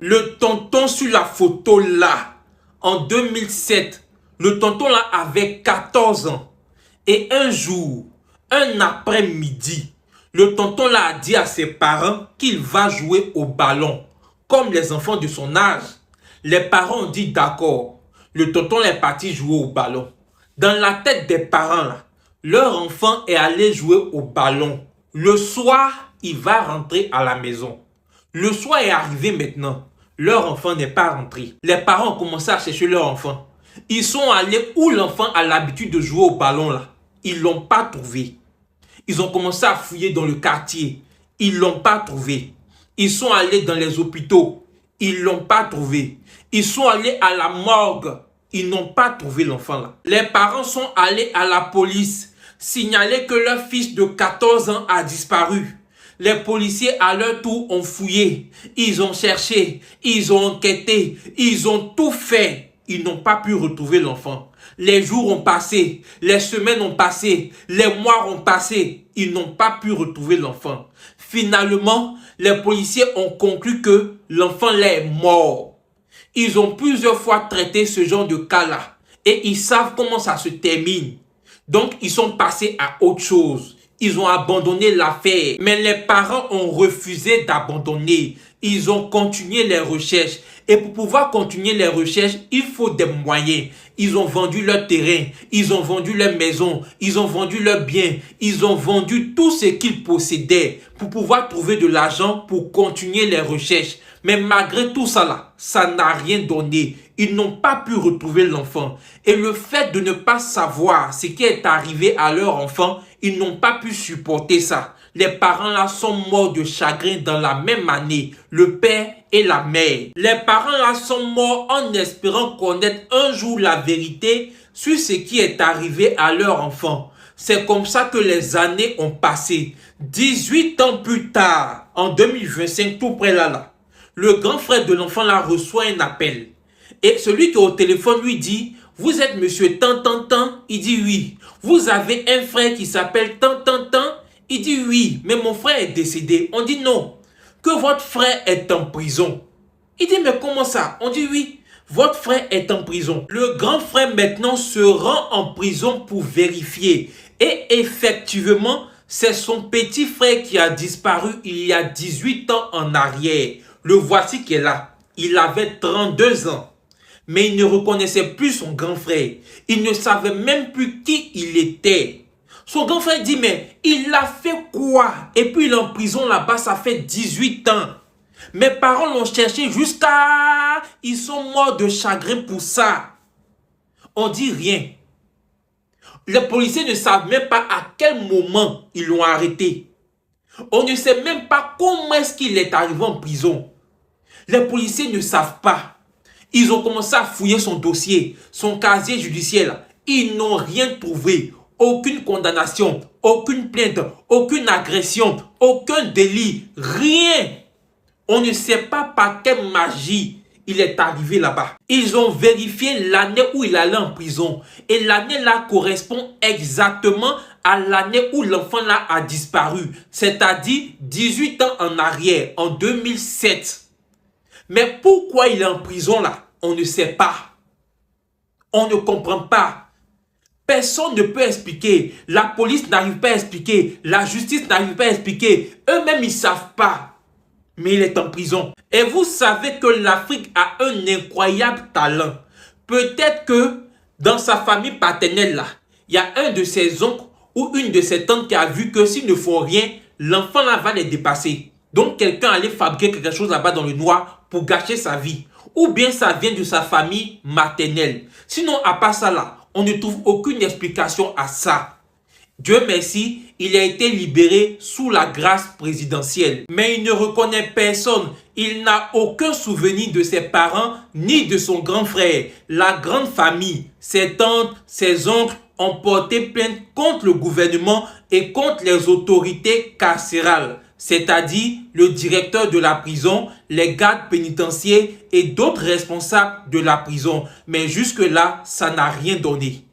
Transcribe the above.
Le tonton sur la photo là, en 2007, le tonton là avait 14 ans. Et un jour, un après-midi, le tonton là a dit à ses parents qu'il va jouer au ballon, comme les enfants de son âge. Les parents ont dit d'accord. Le tonton est parti jouer au ballon. Dans la tête des parents là, leur enfant est allé jouer au ballon. Le soir, il va rentrer à la maison. Le soir est arrivé maintenant. Leur enfant n'est pas rentré. Les parents ont commencé à chercher leur enfant. Ils sont allés où l'enfant a l'habitude de jouer au ballon là. Ils ne l'ont pas trouvé. Ils ont commencé à fouiller dans le quartier. Ils ne l'ont pas trouvé. Ils sont allés dans les hôpitaux. Ils ne l'ont pas trouvé. Ils sont allés à la morgue. Ils n'ont pas trouvé l'enfant là. Les parents sont allés à la police signaler que leur fils de 14 ans a disparu. Les policiers à leur tour ont fouillé. Ils ont cherché. Ils ont enquêté. Ils ont tout fait. Ils n'ont pas pu retrouver l'enfant. Les jours ont passé. Les semaines ont passé. Les mois ont passé. Ils n'ont pas pu retrouver l'enfant. Finalement, les policiers ont conclu que l'enfant là est mort. Ils ont plusieurs fois traité ce genre de cas-là. Et ils savent comment ça se termine. Donc, ils sont passés à autre chose. Ils ont abandonné l'affaire. Mais les parents ont refusé d'abandonner. Ils ont continué les recherches. Et pour pouvoir continuer les recherches, il faut des moyens. Ils ont vendu leur terrain. Ils ont vendu leur maison. Ils ont vendu leurs biens. Ils ont vendu tout ce qu'ils possédaient pour pouvoir trouver de l'argent pour continuer les recherches. Mais malgré tout ça là, ça n'a rien donné. Ils n'ont pas pu retrouver l'enfant. Et le fait de ne pas savoir ce qui est arrivé à leur enfant, ils n'ont pas pu supporter ça. Les parents là sont morts de chagrin dans la même année. Le père et la mère. Les parents là sont morts en espérant connaître un jour la vérité sur ce qui est arrivé à leur enfant. C'est comme ça que les années ont passé. 18 ans plus tard, en 2025, tout près là, le grand frère de l'enfant là reçoit un appel. Et celui qui est au téléphone lui dit, vous êtes monsieur tant tant tant? Il dit oui. Vous avez un frère qui s'appelle tant tant tant? Il dit oui, mais mon frère est décédé. On dit non, que votre frère est en prison. Il dit mais comment ça? On dit oui, votre frère est en prison. Le grand frère maintenant se rend en prison pour vérifier. Et effectivement, c'est son petit frère qui a disparu il y a 18 ans en arrière. Le voici qui est là. Il avait 32 ans. Mais il ne reconnaissait plus son grand frère. Il ne savait même plus qui il était. Son grand frère dit, mais il a fait quoi? Et puis il est en prison là-bas, ça fait 18 ans. Mes parents l'ont cherché jusqu'à... Ils sont morts de chagrin pour ça. On dit rien. Les policiers ne savent même pas à quel moment ils l'ont arrêté. On ne sait même pas comment est-ce qu'il est arrivé en prison. Les policiers ne savent pas. Ils ont commencé à fouiller son dossier, son casier judiciaire. Ils n'ont rien trouvé. Aucune condamnation, aucune plainte, aucune agression, aucun délit, rien. On ne sait pas par quelle magie il est arrivé là-bas. Ils ont vérifié l'année où il allait en prison. Et l'année là correspond exactement à l'année où l'enfant là a disparu. C'est-à-dire 18 ans en arrière, en 2007. Mais pourquoi il est en prison là? On ne sait pas. On ne comprend pas. Personne ne peut expliquer. La police n'arrive pas à expliquer. La justice n'arrive pas à expliquer. Eux-mêmes, ils ne savent pas. Mais il est en prison. Et vous savez que l'Afrique a un incroyable talent. Peut-être que dans sa famille paternelle là, il y a un de ses oncles ou une de ses tantes qui a vu que s'ils ne font rien, l'enfant là va les dépasser. Donc quelqu'un allait fabriquer quelque chose là-bas dans le noir pour gâcher sa vie. Ou bien ça vient de sa famille maternelle. Sinon, à part ça là, on ne trouve aucune explication à ça. Dieu merci, il a été libéré sous la grâce présidentielle. Mais il ne reconnaît personne. Il n'a aucun souvenir de ses parents ni de son grand frère. La grande famille, ses tantes, ses oncles ont porté plainte contre le gouvernement et contre les autorités carcérales. C'est-à-dire le directeur de la prison, les gardes pénitentiaires et d'autres responsables de la prison. Mais jusque-là, ça n'a rien donné.